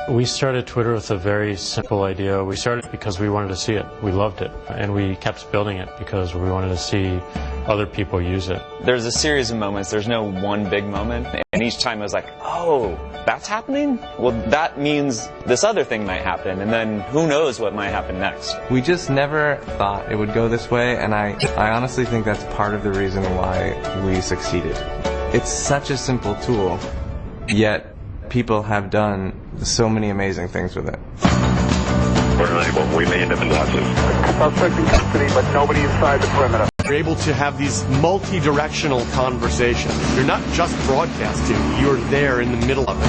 We started Twitter with a very simple idea. We started because we wanted to see it. We loved it. And we kept building it because we wanted to see other people use it. There's a series of moments. There's no one big moment. And each time I was like, oh, that's happening? Well, that means this other thing might happen. And then who knows what might happen next. We just never thought it would go this way. And I honestly think that's part of the reason why we succeeded. It's such a simple tool, yet people have done so many amazing things with it. We may end up in losses. Suspect in custody, but nobody inside the perimeter. You're able to have these multi-directional conversations. You're not just broadcasting, you're there in the middle of it.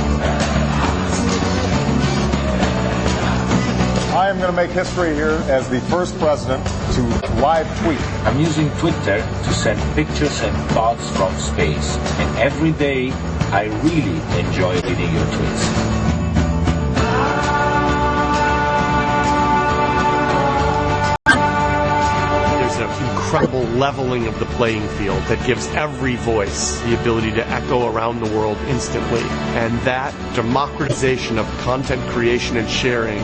I am going to make history here as the first president to live tweet. I'm using Twitter to send pictures and thoughts from space. And every day, I really enjoy reading your tweets. Incredible leveling of the playing field that gives every voice the ability to echo around the world instantly. And that democratization of content creation and sharing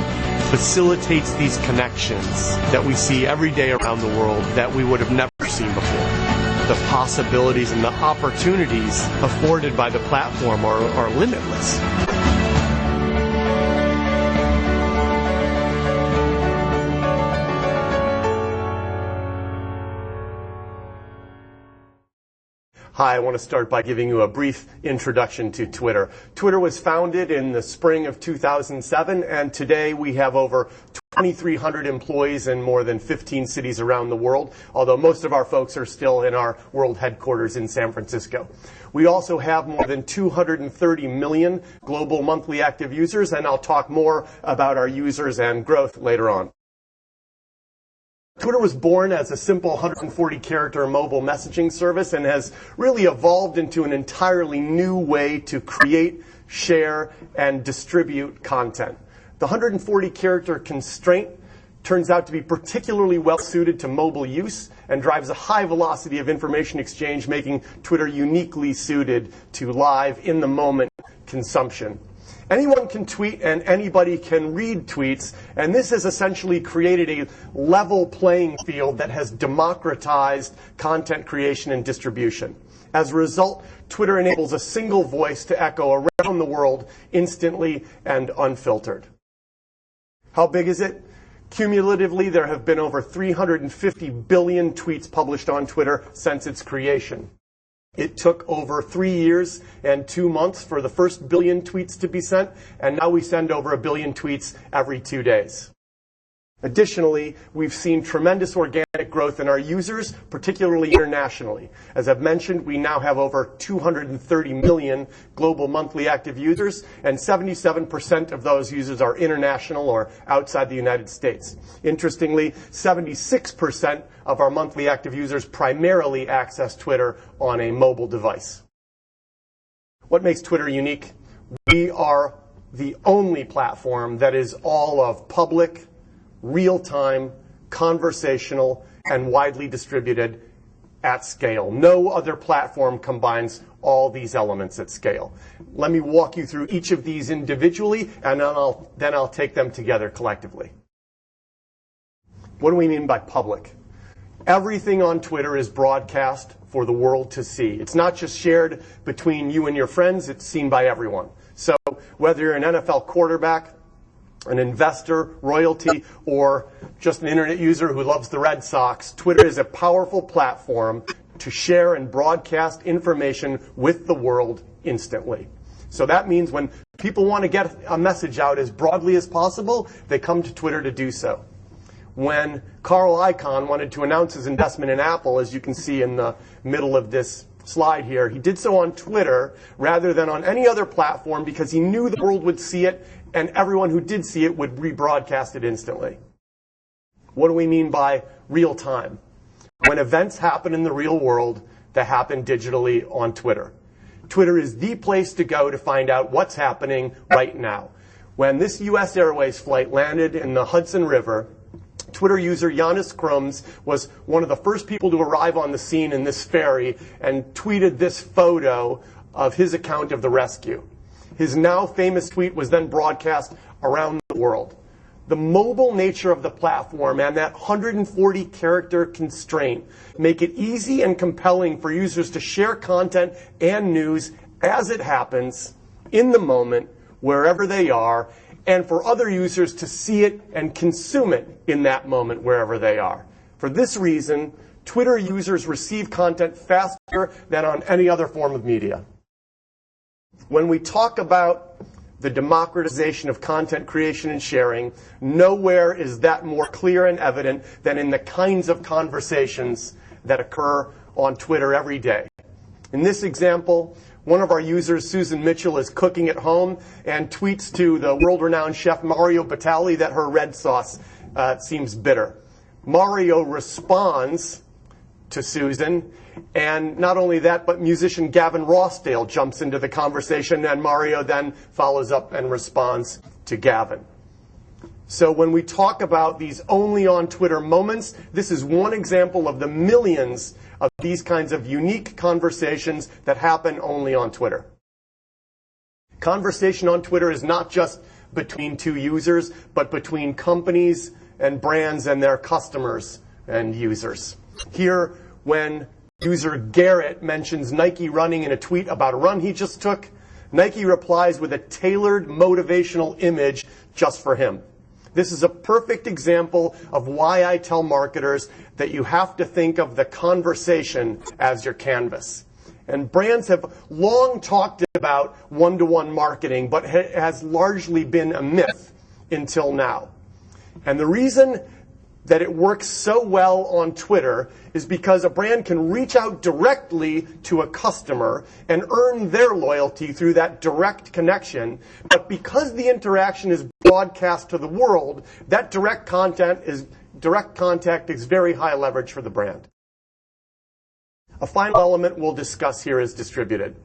facilitates these connections that we see every day around the world that we would have never seen before. The possibilities and the opportunities afforded by the platform are limitless. Hi, I want to start by giving you a brief introduction to Twitter. Twitter was founded in the spring of 2007, and today we have over 2,300 employees in more than 15 cities around the world, although most of our folks are still in our world headquarters in San Francisco. We also have more than 230 million global monthly active users, and I'll talk more about our users and growth later on. Twitter was born as a simple 140-character mobile messaging service and has really evolved into an entirely new way to create, share, and distribute content. The 140-character constraint turns out to be particularly well-suited to mobile use and drives a high velocity of information exchange, making Twitter uniquely suited to live, in-the-moment consumption. Anyone can tweet and anybody can read tweets, and this has essentially created a level playing field that has democratized content creation and distribution. As a result, Twitter enables a single voice to echo around the world instantly and unfiltered. How big is it? Cumulatively, there have been over 350 billion tweets published on Twitter since its creation. It took over 3 years and 2 months for the first billion tweets to be sent, and now we send over 1 billion tweets every 2 days. Additionally, we've seen tremendous organic growth in our users, particularly internationally. As I've mentioned, we now have over 230 million global monthly active users, and 77% of those users are international or outside the United States. Interestingly, 76% of our monthly active users primarily access Twitter on a mobile device. What makes Twitter unique? We are the only platform that is all of public, real-time, conversational, and widely distributed at scale. No other platform combines all these elements at scale. Let me walk you through each of these individually, and then I'll take them together collectively. What do we mean by public? Everything on Twitter is broadcast for the world to see. It's not just shared between you and your friends, it's seen by everyone. So whether you're an NFL quarterback, an investor, royalty, or just an internet user who loves the Red Sox, Twitter is a powerful platform to share and broadcast information with the world instantly. So that means when people want to get a message out as broadly as possible, they come to Twitter to do so. When Carl Icahn wanted to announce his investment in Apple, as you can see in the middle of this slide here, he did so on Twitter rather than on any other platform because he knew the world would see it and everyone who did see it would rebroadcast it instantly. What do we mean by real time? When events happen in the real world, they happen digitally on Twitter. Twitter is the place to go to find out what's happening right now. When this US Airways flight landed in the Hudson River, Twitter user Giannis Krums was one of the first people to arrive on the scene in this ferry and tweeted this photo of his account of the rescue. His now famous tweet was then broadcast around the world. The mobile nature of the platform and that 140 character constraint make it easy and compelling for users to share content and news as it happens, in the moment, wherever they are, and for other users to see it and consume it in that moment, wherever they are. For this reason, Twitter users receive content faster than on any other form of media. When we talk about the democratization of content creation and sharing, nowhere is that more clear and evident than in the kinds of conversations that occur on Twitter every day. In this example, one of our users, Susan Mitchell, is cooking at home and tweets to the world-renowned chef Mario Batali that her red sauce seems bitter. Mario responds to Susan, and not only that, but musician Gavin Rossdale jumps into the conversation, and Mario then follows up and responds to Gavin. So when we talk about these only on Twitter moments, this is one example of the millions of these kinds of unique conversations that happen only on Twitter. Conversation on Twitter is not just between two users, but between companies and brands and their customers and users. Here, when user Garrett mentions Nike running in a tweet about a run he just took, Nike replies with a tailored motivational image just for him. This is a perfect example of why I tell marketers that you have to think of the conversation as your canvas. And brands have long talked about one-to-one marketing, but it has largely been a myth until now. And the reason that it works so well on Twitter is because a brand can reach out directly to a customer and earn their loyalty through that direct connection. But because the interaction is broadcast to the world, that direct contact is very high leverage for the brand. A final element we'll discuss here is distributed.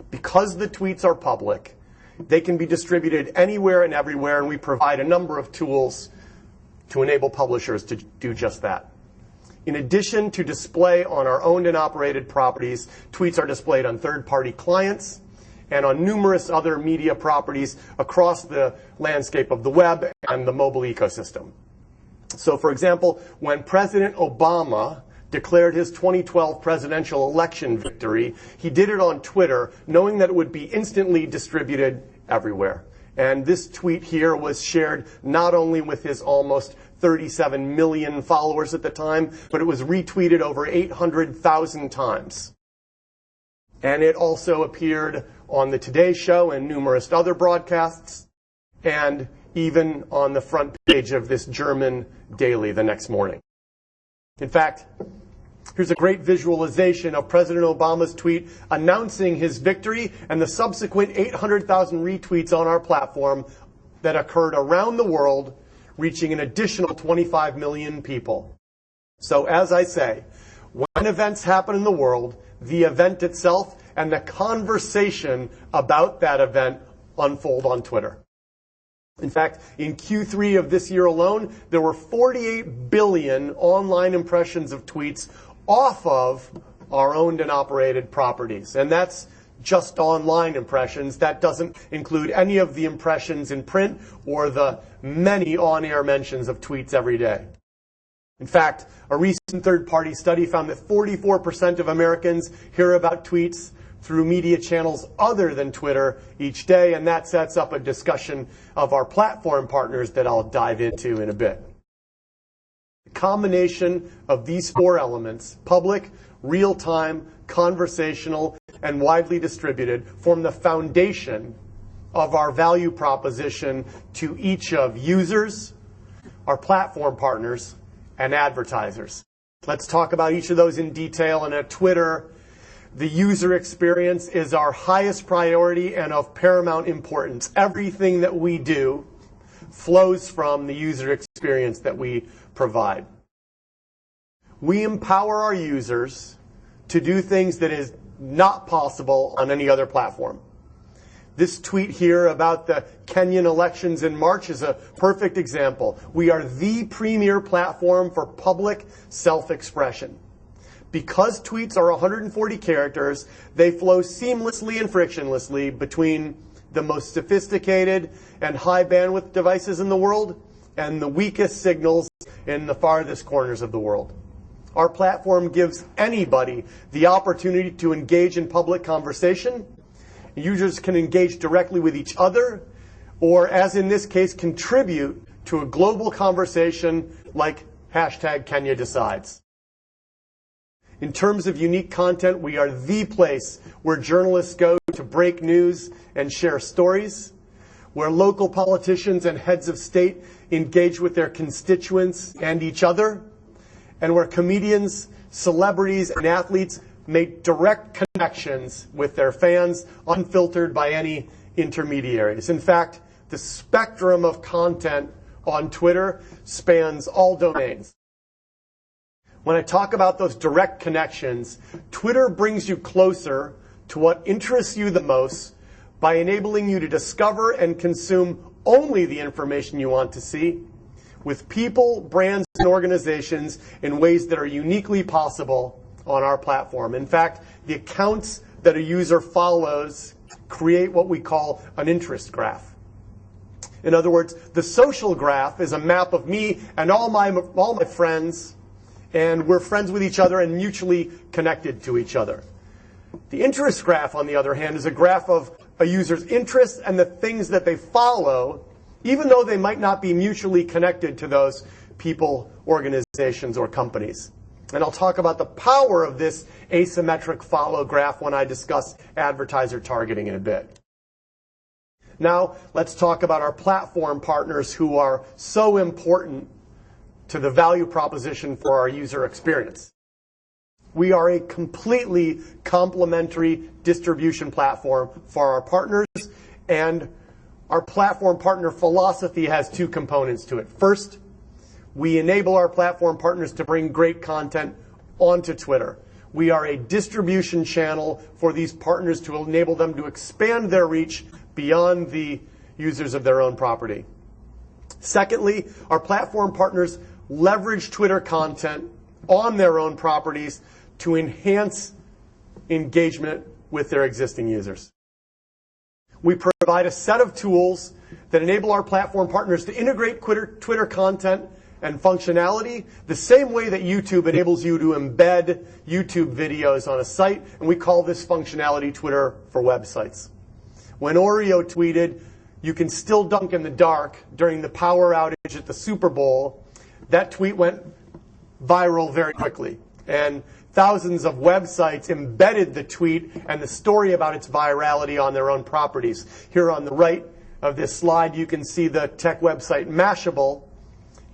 Because the tweets are public, they can be distributed anywhere and everywhere, and we provide a number of tools to enable publishers to do just that. In addition to display on our owned and operated properties, tweets are displayed on third-party clients and on numerous other media properties across the landscape of the web and the mobile ecosystem. So, for example, when President Obama declared his 2012 presidential election victory, he did it on Twitter, knowing that it would be instantly distributed everywhere. And this tweet here was shared not only with his almost 37 million followers at the time, but it was retweeted over 800,000 times. And it also appeared on the Today Show and numerous other broadcasts, and even on the front page of this German daily the next morning. In fact, here's a great visualization of President Obama's tweet announcing his victory and the subsequent 800,000 retweets on our platform that occurred around the world, reaching an additional 25 million people. So as I say, when events happen in the world, the event itself and the conversation about that event unfold on Twitter. In fact, in Q3 of this year alone, there were 48 billion online impressions of tweets off of our owned and operated properties. And that's just online impressions. That doesn't include any of the impressions in print or the many on-air mentions of tweets every day. In fact, a recent third-party study found that 44% of Americans hear about tweets through media channels other than Twitter each day, and that sets up a discussion of our platform partners that I'll dive into in a bit. The combination of these four elements, public, real-time, conversational, and widely distributed, form the foundation of our value proposition to each of users, our platform partners, and advertisers. Let's talk about each of those in detail. And at Twitter, the user experience is our highest priority and of paramount importance. Everything that we do flows from the user experience that we provide. We empower our users to do things that is not possible on any other platform. This tweet here about the Kenyan elections in March is a perfect example. We are the premier platform for public self-expression. Because tweets are 140 characters, they flow seamlessly and frictionlessly between the most sophisticated and high bandwidth devices in the world and the weakest signals in the farthest corners of the world. Our platform gives anybody the opportunity to engage in public conversation. Users can engage directly with each other, or as in this case, contribute to a global conversation like #KenyaDecides. In terms of unique content, we are the place where journalists go to break news and share stories, where local politicians and heads of state engage with their constituents and each other, and where comedians, celebrities, and athletes make direct connections with their fans, unfiltered by any intermediaries. In fact, the spectrum of content on Twitter spans all domains. When I talk about those direct connections, Twitter brings you closer to what interests you the most by enabling you to discover and consume only the information you want to see, with people, brands, and organizations in ways that are uniquely possible on our platform. In fact, the accounts that a user follows create what we call an interest graph. In other words, the social graph is a map of me and all my friends, and we're friends with each other and mutually connected to each other. The interest graph, on the other hand, is a graph of a user's interests and the things that they follow, even though they might not be mutually connected to those people, organizations, or companies. And I'll talk about the power of this asymmetric follow graph when I discuss advertiser targeting in a bit. Now, let's talk about our platform partners who are so important to the value proposition for our user experience. We are a completely complementary distribution platform for our partners, and our platform partner philosophy has two components to it. First, we enable our platform partners to bring great content onto Twitter. We are a distribution channel for these partners to enable them to expand their reach beyond the users of their own property. Secondly, our platform partners leverage Twitter content on their own properties to enhance engagement with their existing users. We provide a set of tools that enable our platform partners to integrate Twitter content and functionality the same way that YouTube enables you to embed YouTube videos on a site, and we call this functionality Twitter for Websites. When Oreo tweeted, "You can still dunk in the dark" during the power outage at the Super Bowl, that tweet went viral very quickly, and thousands of websites embedded the tweet and the story about its virality on their own properties. Here on the right of this slide, you can see the tech website Mashable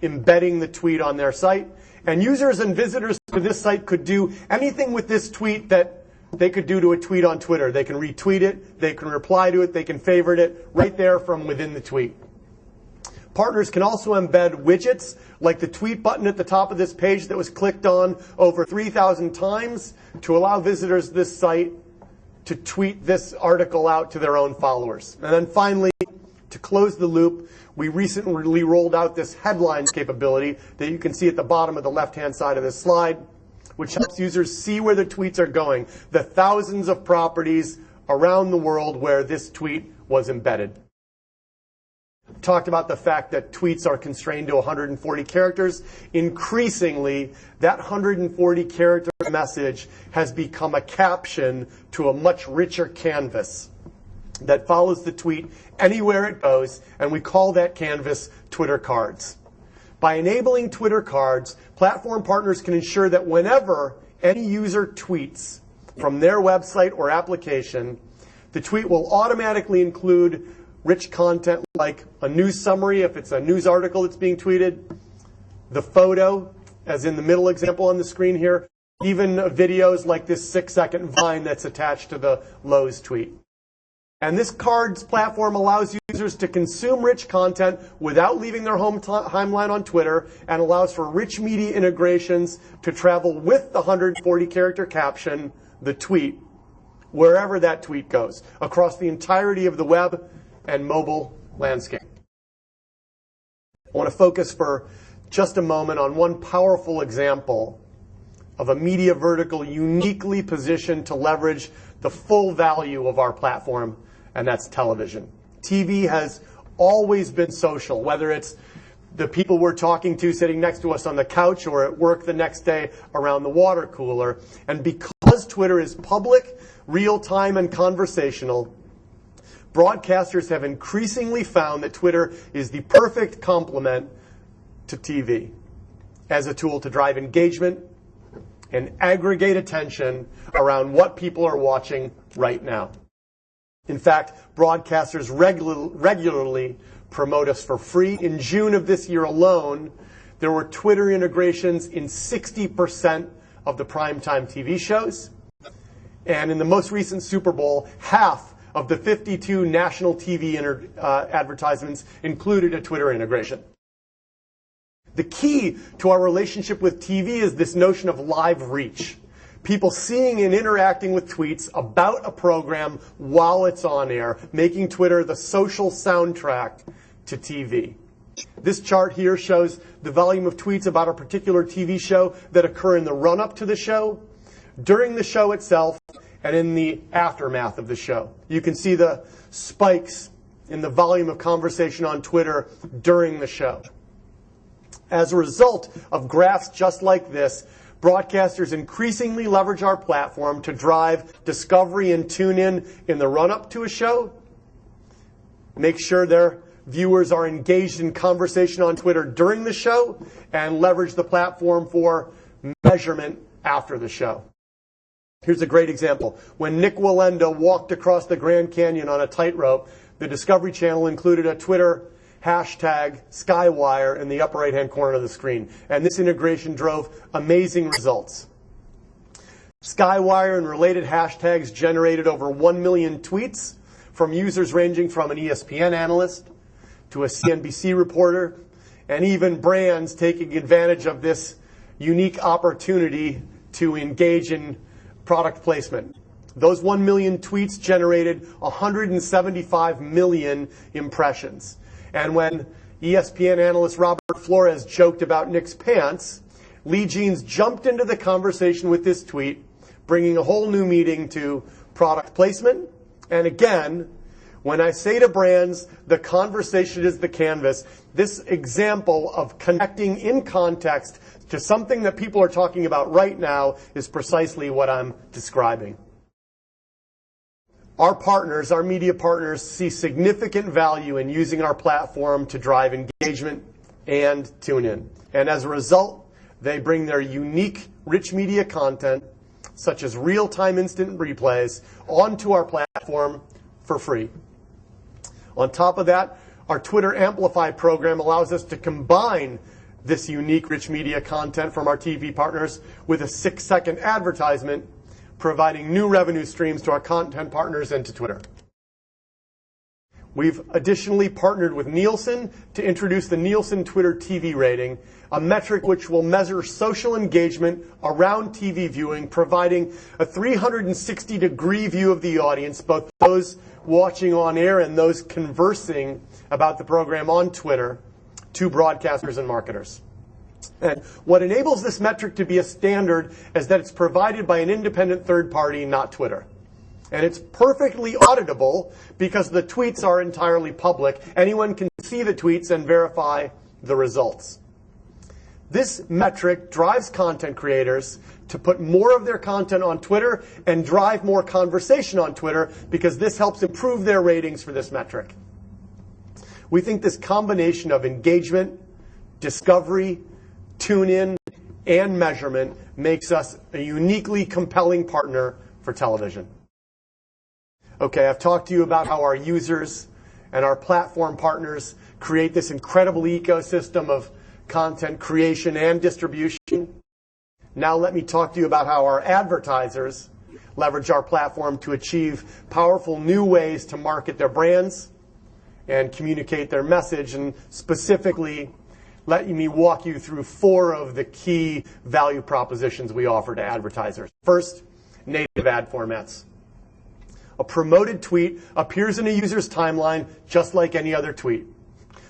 embedding the tweet on their site. And users and visitors to this site could do anything with this tweet that they could do to a tweet on Twitter. They can retweet it, they can reply to it, they can favorite it right there from within the tweet. Partners can also embed widgets like the tweet button at the top of this page that was clicked on over 3,000 times to allow visitors to this site to tweet this article out to their own followers. And then finally, to close the loop, we recently rolled out this headlines capability that you can see at the bottom of the left-hand side of this slide, which helps users see where the tweets are going, the thousands of properties around the world where this tweet was embedded. Talked about the fact that tweets are constrained to 140 characters. Increasingly, that 140 character message has become a caption to a much richer canvas that follows the tweet anywhere it goes, and we call that canvas Twitter cards. By enabling Twitter cards, platform partners can ensure that whenever any user tweets from their website or application, the tweet will automatically include rich content like a news summary if it's a news article that's being tweeted, the photo, as in the middle example on the screen here, even videos like this 6-second Vine that's attached to the Lowe's tweet. And this cards platform allows users to consume rich content without leaving their home timeline on Twitter, and allows for rich media integrations to travel with the 140-character caption, the tweet, wherever that tweet goes, across the entirety of the web and mobile landscape. I want to focus for just a moment on one powerful example of a media vertical uniquely positioned to leverage the full value of our platform and that's television. TV has always been social, whether it's the people we're talking to sitting next to us on the couch or at work the next day around the water cooler. And because Twitter is public, real-time, and conversational, broadcasters have increasingly found that Twitter is the perfect complement to TV as a tool to drive engagement and aggregate attention around what people are watching right now. In fact, broadcasters regularly promote us for free. In June of this year alone, there were Twitter integrations in 60% of the primetime TV shows. And in the most recent Super Bowl, half of the 52 national TV advertisements included a Twitter integration. The key to our relationship with TV is this notion of live reach. People seeing and interacting with tweets about a program while it's on air, making Twitter the social soundtrack to TV. This chart here shows the volume of tweets about a particular TV show that occur in the run-up to the show, during the show itself, and in the aftermath of the show. You can see the spikes in the volume of conversation on Twitter during the show. As a result of graphs just like this, broadcasters increasingly leverage our platform to drive discovery and tune-in the run-up to a show, make sure their viewers are engaged in conversation on Twitter during the show, and leverage the platform for measurement after the show. Here's a great example. When Nick Wallenda walked across the Grand Canyon on a tightrope, the Discovery Channel included a Twitter hashtag Skywire in the upper right-hand corner of the screen. And this integration drove amazing results. Skywire and related hashtags generated over 1 million tweets from users ranging from an ESPN analyst to a CNBC reporter, and even brands taking advantage of this unique opportunity to engage in product placement. Those 1 million tweets generated 175 million impressions. And when ESPN analyst Robert Flores joked about Nick's pants, Lee Jeans jumped into the conversation with this tweet, bringing a whole new meaning to product placement. And again, when I say to brands, the conversation is the canvas, this example of connecting in context to something that people are talking about right now is precisely what I'm describing. Our partners, our media partners, see significant value in using our platform to drive engagement and tune-in. And as a result, they bring their unique, rich media content, such as real-time instant replays, onto our platform for free. On top of that, our Twitter Amplify program allows us to combine this unique, rich media content from our TV partners with a 6-second advertisement, providing new revenue streams to our content partners and to Twitter. We've additionally partnered with Nielsen to introduce the Nielsen Twitter TV rating, a metric which will measure social engagement around TV viewing, providing a 360-degree view of the audience, both those watching on air and those conversing about the program on Twitter, to broadcasters and marketers. And what enables this metric to be a standard is that it's provided by an independent third party, not Twitter. And it's perfectly auditable because the tweets are entirely public. Anyone can see the tweets and verify the results. This metric drives content creators to put more of their content on Twitter and drive more conversation on Twitter because this helps improve their ratings for this metric. We think this combination of engagement, discovery, tune-in, and measurement makes us a uniquely compelling partner for television. Okay, I've talked to you about how our users and our platform partners create this incredible ecosystem of content creation and distribution. Now let me talk to you about how our advertisers leverage our platform to achieve powerful new ways to market their brands and communicate their message, and specifically let me walk you through 4 of the key value propositions we offer to advertisers. First, native ad formats. A promoted tweet appears in a user's timeline just like any other tweet.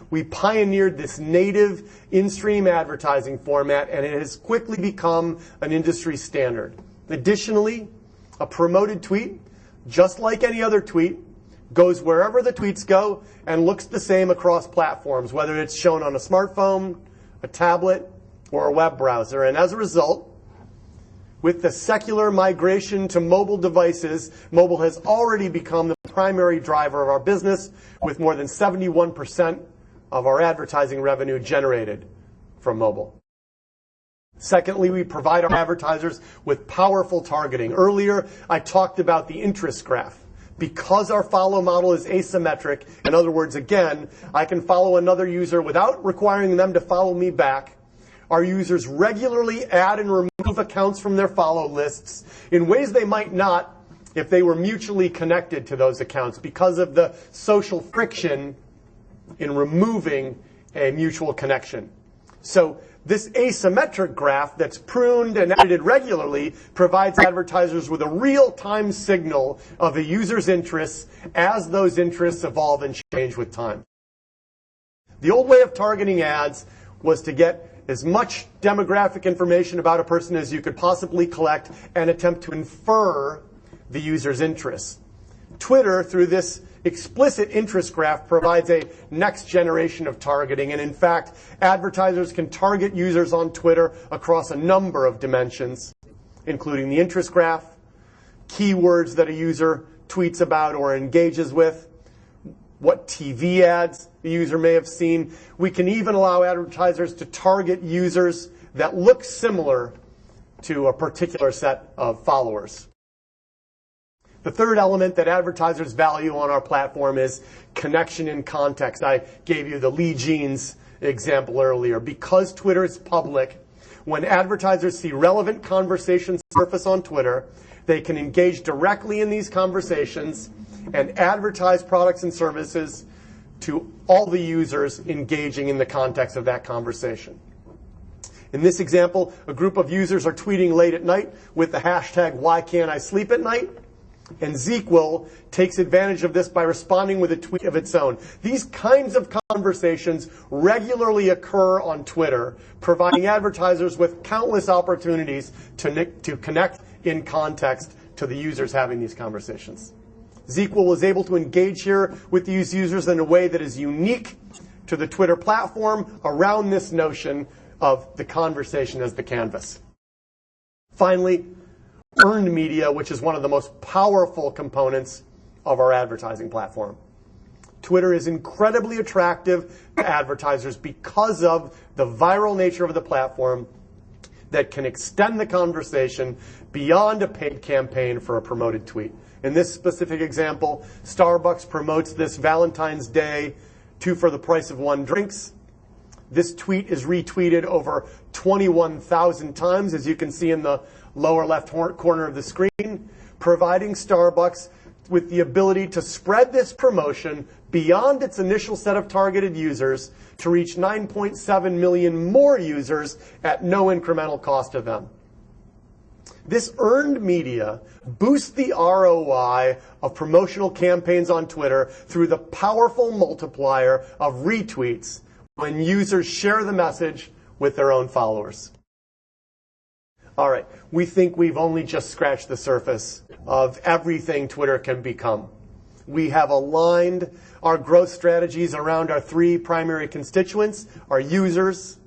We pioneered this native in-stream advertising format, and it has quickly become an industry standard. Additionally, a promoted tweet, just like any other tweet, goes wherever the tweets go and looks the same across platforms, whether it's shown on a smartphone, a tablet, or a web browser. And as a result, with the secular migration to mobile devices, mobile has already become the primary driver of our business, with more than 71% of our advertising revenue generated from mobile. Secondly, we provide our advertisers with powerful targeting. Earlier, I talked about the interest graph. Because our follow model is asymmetric, in other words, again, I can follow another user without requiring them to follow me back. Our users regularly add and remove accounts from their follow lists in ways they might not if they were mutually connected to those accounts because of the social friction in removing a mutual connection. So this asymmetric graph that's pruned and edited regularly provides advertisers with a real-time signal of a user's interests as those interests evolve and change with time. The old way of targeting ads was to get as much demographic information about a person as you could possibly collect and attempt to infer the user's interests. Twitter, through this explicit interest graph, provides a next generation of targeting. And in fact, advertisers can target users on Twitter across a number of dimensions, including the interest graph, keywords that a user tweets about or engages with, what TV ads the user may have seen. We can even allow advertisers to target users that look similar to a particular set of followers. The third element that advertisers value on our platform is connection in context. I gave you the Lee Jeans example earlier. Because Twitter is public, when advertisers see relevant conversations surface on Twitter, they can engage directly in these conversations and advertise products and services to all the users engaging in the context of that conversation. In this example, a group of users are tweeting late at night with the hashtag #WhyCan'tISleepAtNight. And ZQL takes advantage of this by responding with a tweet of its own. These kinds of conversations regularly occur on Twitter, providing advertisers with countless opportunities to connect in context to the users having these conversations. ZQL was able to engage here with these users in a way that is unique to the Twitter platform around this notion of the conversation as the canvas. Finally, earned media, which is one of the most powerful components of our advertising platform. Twitter is incredibly attractive to advertisers because of the viral nature of the platform that can extend the conversation beyond a paid campaign for a promoted tweet. In this specific example, Starbucks promotes this Valentine's Day 2 for the price of 1 drinks. This tweet is retweeted over 21,000 times, as you can see in the lower left corner of the screen, providing Starbucks with the ability to spread this promotion beyond its initial set of targeted users to reach 9.7 million more users at no incremental cost to them. This earned media boosts the ROI of promotional campaigns on Twitter through the powerful multiplier of retweets when users share the message with their own followers. All right, we think we've only just scratched the surface of everything Twitter can become. We have aligned our growth strategies around our 3 primary constituents, our users,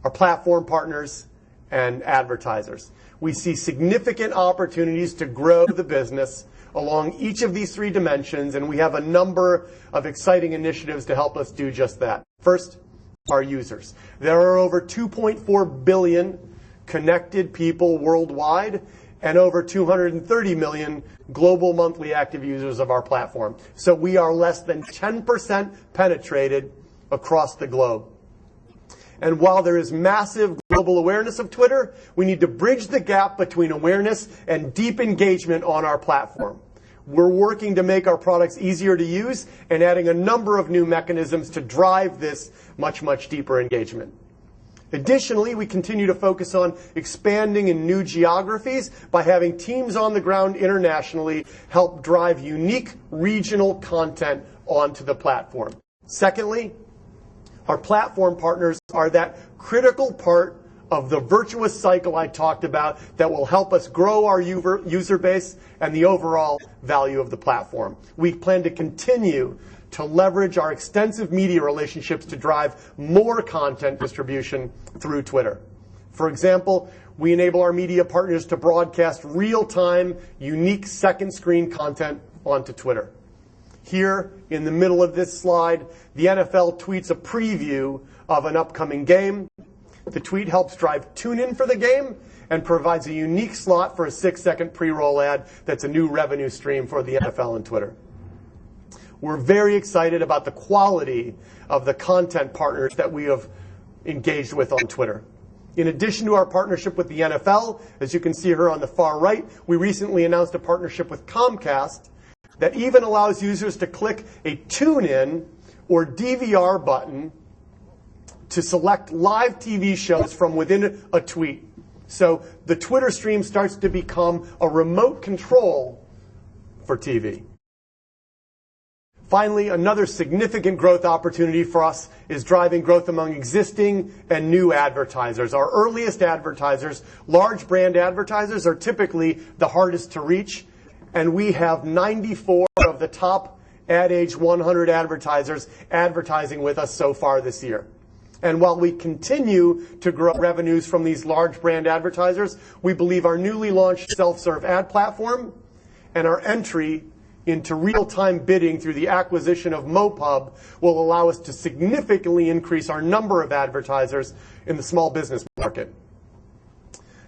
our platform partners, and advertisers. We see significant opportunities to grow the business along each of these 3 dimensions, and we have a number of exciting initiatives to help us do just that. First, our users. There are over 2.4 billion connected people worldwide and over 230 million global monthly active users of our platform. So we are less than 10% penetrated across the globe. And while there is massive global awareness of Twitter, we need to bridge the gap between awareness and deep engagement on our platform. We're working to make our products easier to use and adding a number of new mechanisms to drive this much, much deeper engagement. Additionally, we continue to focus on expanding in new geographies by having teams on the ground internationally help drive unique regional content onto the platform. Secondly, our platform partners are that critical part of the virtuous cycle I talked about that will help us grow our user base and the overall value of the platform. We plan to continue to leverage our extensive media relationships to drive more content distribution through Twitter. For example, we enable our media partners to broadcast real-time, unique second screen content onto Twitter. Here, in the middle of this slide, the NFL tweets a preview of an upcoming game. The tweet helps drive tune-in for the game and provides a unique slot for a 6-second pre-roll ad that's a new revenue stream for the NFL and Twitter. We're very excited about the quality of the content partners that we have engaged with on Twitter. In addition to our partnership with the NFL, as you can see here on the far right, we recently announced a partnership with Comcast that even allows users to click a tune-in or DVR button to select live TV shows from within a tweet. So the Twitter stream starts to become a remote control for TV. Finally, another significant growth opportunity for us is driving growth among existing and new advertisers. Our earliest advertisers, large brand advertisers, are typically the hardest to reach, and we have 94 of the top Ad Age 100 advertisers advertising with us so far this year. And while we continue to grow revenues from these large brand advertisers, we believe our newly launched self-serve ad platform and our entry into real-time bidding through the acquisition of MoPub will allow us to significantly increase our number of advertisers in the small business market.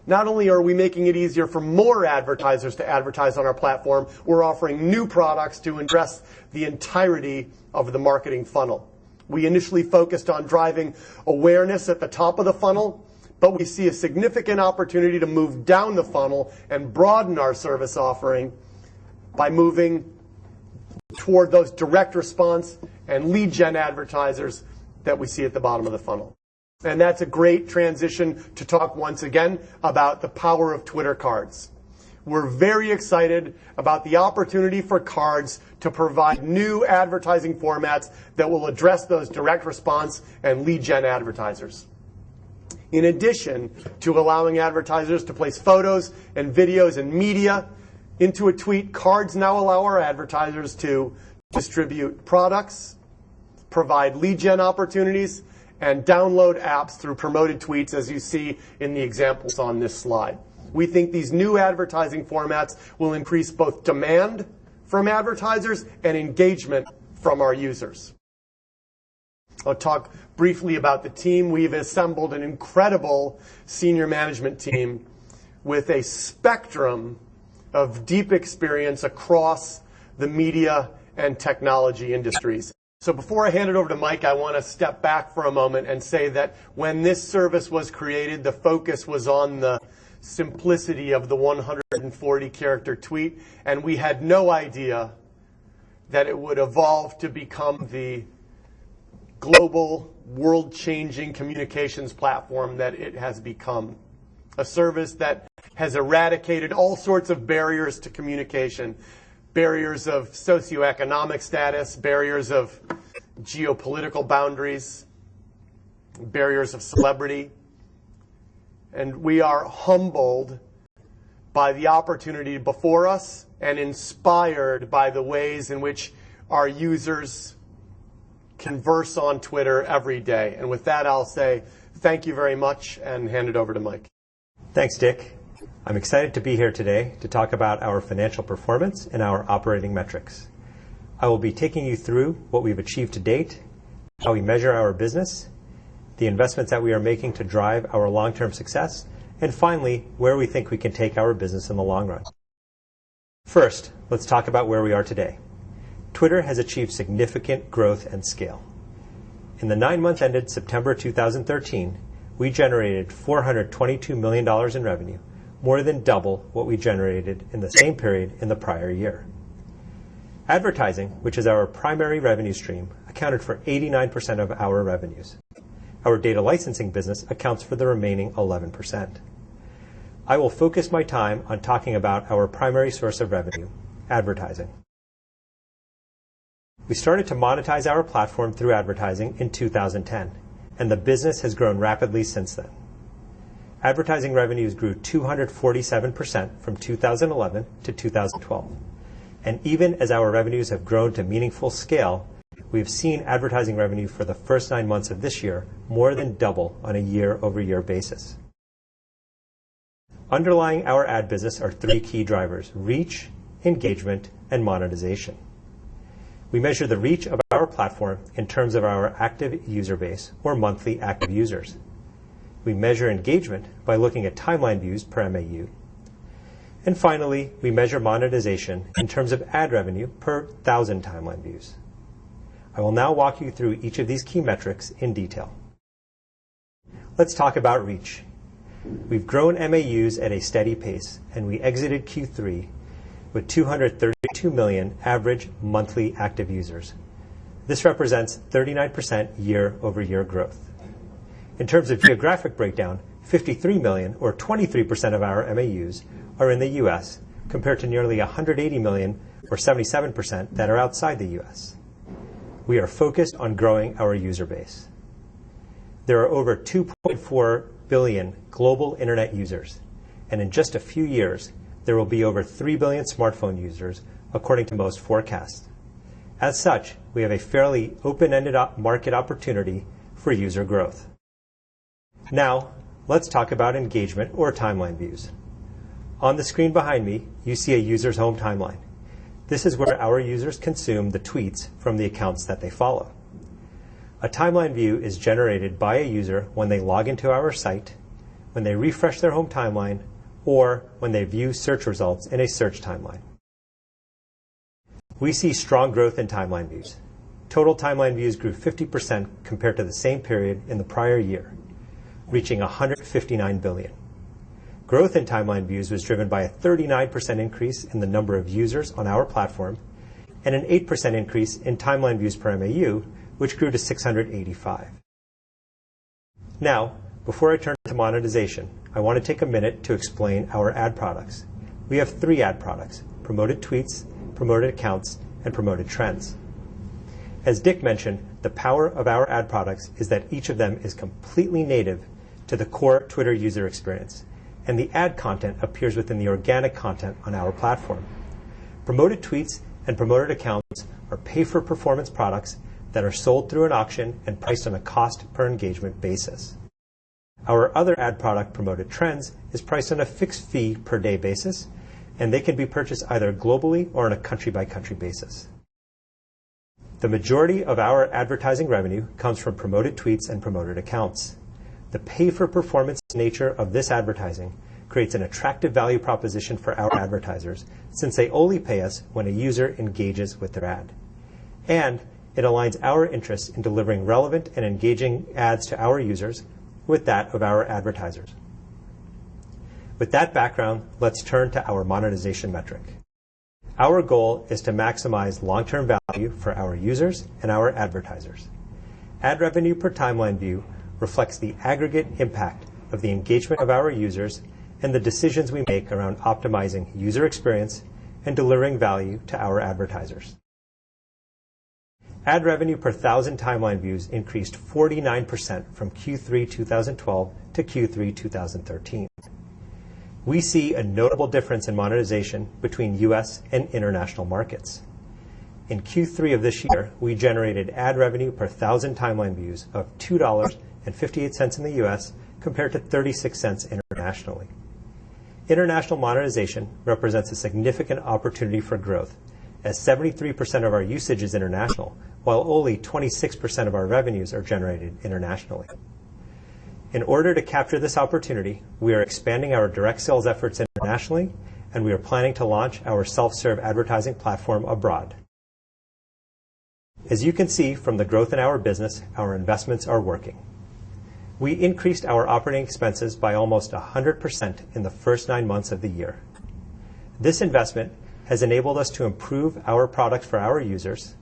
Not only are we making it easier for more advertisers to advertise on our platform, we're offering new products to address the entirety of the marketing funnel. We initially focused on driving awareness at the top of the funnel, but we see a significant opportunity to move down the funnel and broaden our service offering by moving toward those direct response and lead gen advertisers that we see at the bottom of the funnel. And that's a great transition to talk once again about the power of Twitter cards. We're very excited about the opportunity for cards to provide new advertising formats that will address those direct response and lead gen advertisers. In addition to allowing advertisers to place photos and videos and media into a tweet, cards now allow our advertisers to distribute products, provide lead gen opportunities, and download apps through promoted tweets, as you see in the examples on this slide. We think these new advertising formats will increase both demand from advertisers and engagement from our users. I'll talk briefly about the team. We've assembled an incredible senior management team with a spectrum of deep experience across the media and technology industries. So before I hand it over to Mike, I want to step back for a moment and say that when this service was created, the focus was on the simplicity of the 140-character tweet, and we had no idea that it would evolve to become the global, world-changing communications platform that it has become. A service that has eradicated all sorts of barriers to communication, barriers of socioeconomic status, barriers of geopolitical boundaries, barriers of celebrity. And we are humbled by the opportunity before us and inspired by the ways in which our users converse on Twitter every day. And with that, I'll say thank you very much and hand it over to Mike. Thanks, Dick. I'm excited to be here today to talk about our financial performance and our operating metrics. I will be taking you through what we've achieved to date, how we measure our business, the investments that we are making to drive our long-term success, and finally, where we think we can take our business in the long run. First, let's talk about where we are today. Twitter has achieved significant growth and scale. In the 9 months ended September 2013, we generated $422 million in revenue, more than double what we generated in the same period in the prior year. Advertising, which is our primary revenue stream, accounted for 89% of our revenues. Our data licensing business accounts for the remaining 11%. I will focus my time on talking about our primary source of revenue, advertising. We started to monetize our platform through advertising in 2010, and the business has grown rapidly since then. advertising revenues grew 247% from 2011 to 2012. And even as our revenues have grown to meaningful scale, we have seen advertising revenue for the first 9 months of this year more than double on a year-over-year basis. Underlying our ad business are 3 key drivers: reach, engagement, and monetization. We measure the reach of our platform in terms of our active user base, or monthly active users. We measure engagement by looking at timeline views per MAU. And finally, we measure monetization in terms of ad revenue per 1,000 timeline views. I will now walk you through each of these key metrics in detail. Let's talk about reach. We've grown MAUs at a steady pace, and we exited Q3 with 232 million average monthly active users. This represents 39% year-over-year growth. In terms of geographic breakdown, 53 million, or 23% of our MAUs, are in the US, compared to nearly 180 million, or 77%, that are outside the US. We are focused on growing our user base. There are over 2.4 billion global internet users, and in just a few years, there will be over 3 billion smartphone users, according to most forecasts. As such, we have a fairly open-ended market opportunity for user growth. Now, let's talk about engagement or timeline views. On the screen behind me, you see a user's home timeline. This is where our users consume the tweets from the accounts that they follow. A timeline view is generated by a user when they log into our site, when they refresh their home timeline, or when they view search results in a search timeline. We see strong growth in timeline views. Total timeline views grew 50% compared to the same period in the prior year, reaching 159 billion. Growth in timeline views was driven by a 39% increase in the number of users on our platform and an 8% increase in timeline views per MAU, which grew to 685. Now, before I turn to monetization, I want to take a minute to explain our ad products. We have 3 ad products: promoted tweets, promoted accounts, and promoted trends. As Dick mentioned, the power of our ad products is that each of them is completely native to the core Twitter user experience, and the ad content appears within the organic content on our platform. Promoted tweets and promoted accounts are pay-for-performance products that are sold through an auction and priced on a cost-per-engagement basis. Our other ad product, Promoted Trends, is priced on a fixed fee per day basis, and they can be purchased either globally or on a country-by-country basis. The majority of our advertising revenue comes from promoted tweets and promoted accounts. The pay-for-performance nature of this advertising creates an attractive value proposition for our advertisers, since they only pay us when a user engages with their ad. And it aligns our interests in delivering relevant and engaging ads to our users with that of our advertisers. With that background, let's turn to our monetization metric. Our goal is to maximize long-term value for our users and our advertisers. Ad revenue per timeline view reflects the aggregate impact of the engagement of our users and the decisions we make around optimizing user experience and delivering value to our advertisers. Ad revenue per 1,000 timeline views increased 49% from Q3 2012 to Q3 2013. We see a notable difference in monetization between US and international markets. In Q3 of this year, we generated ad revenue per 1,000 timeline views of $2.58 in the US compared to 36 cents internationally. International monetization represents a significant opportunity for growth, as 73% of our usage is international, while only 26% of our revenues are generated internationally. In order to capture this opportunity, we are expanding our direct sales efforts internationally, and we are planning to launch our self-serve advertising platform abroad. As you can see from the growth in our business, our investments are working. We increased our operating expenses by almost 100% in the first 9 months of the year. This investment has enabled us to improve our product for our users,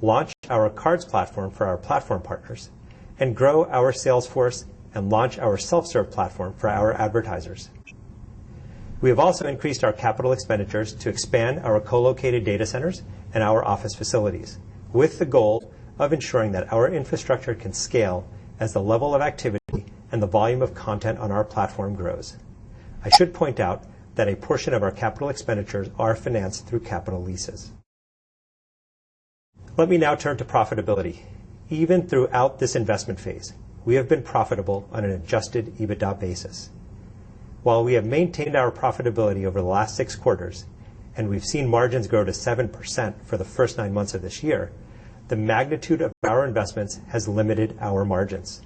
launch our cards platform for our platform partners, and grow our sales force and launch our self-serve platform for our advertisers. We have also increased our capital expenditures to expand our co-located data centers and our office facilities, with the goal of ensuring that our infrastructure can scale as the level of activity and and the volume of content on our platform grows. I should point out that a portion of our capital expenditures are financed through capital leases. Let me now turn to profitability. Even throughout this investment phase, we have been profitable on an adjusted EBITDA basis. While we have maintained our profitability over the last 6 quarters, and we've seen margins grow to 7% for the first 9 months of this year, the magnitude of our investments has limited our margins.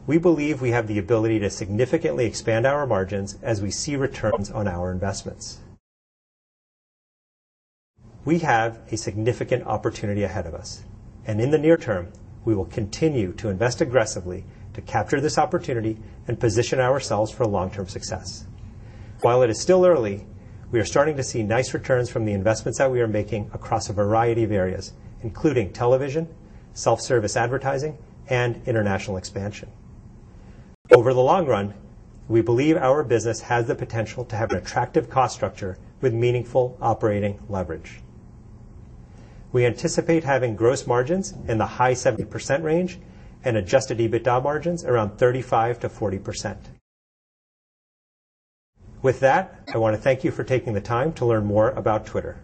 We believe we have the ability to significantly expand our margins as we see returns on our investments. We have a significant opportunity ahead of us, and in the near term, we will continue to invest aggressively to capture this opportunity and position ourselves for long-term success. While it is still early, we are starting to see nice returns from the investments that we are making across a variety of areas, including television, self-service advertising, and international expansion. Over the long run, we believe our business has the potential to have an attractive cost structure with meaningful operating leverage. We anticipate having gross margins in the high 70% range and adjusted EBITDA margins around 35 to 40%. With that, I want to thank you for taking the time to learn more about Twitter.